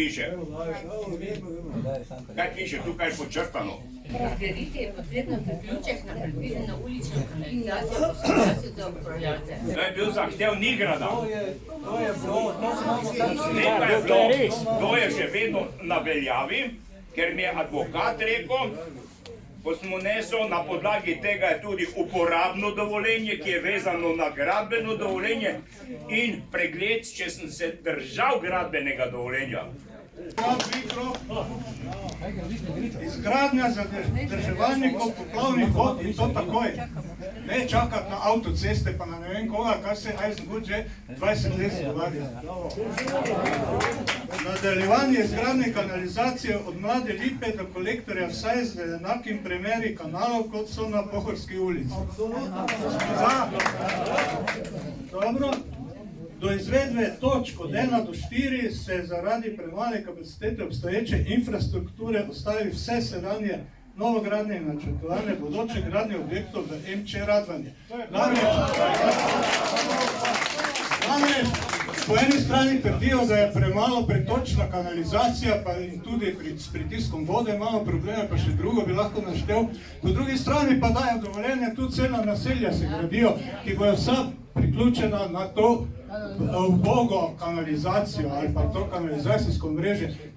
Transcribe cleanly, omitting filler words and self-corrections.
piše? Kaj piše tukaj počrtano? Razgraditi je potrebno priključek na predvideno ulično kanalizacijo gospodarstva za upravljalce. To je bil zahtev Nigrada. To je bilo, to smo Nekaj je bilo, to je še vedno na veljavi, ker mi je advokat rekel, ko smo nesel, na podlagi tega je tudi uporabno dovoljenje, ki je vezano na gradbeno dovoljenje in pregled, če sem se držal gradbenega dovoljenja. izgradnja zadrževalnikov poplavnih vod in to takoj. Ne čakati na avtoceste pa na ne vem koga, kar se Eisenhut že 20 let zgovarja. Nadaljevanje izgradnje kanalizacije od Mlade Lipe do kolektorja vsaj z enakim premeri kanalov, kot so na Pohorski ulici. Dobro. Do izvedbe točk od 1 do 4 se zaradi premale kapacitete obstoječe infrastrukture ostavi vse sedanje novogradnje in načrtovane bodoče gradnje objektov v MC Radvanje. Namreč, po eni strani trdijo, da je premalo pretočna kanalizacija, pa in tudi s pritiskom vode malo probleme, pa še drugo bi lahko naštel. Po drugi strani pa dajo dovoljenje, tu cela naselja se gradijo, ki bojo vsa priključena na to ubogo kanalizacijo ali pa to kanalizacijsko mreže.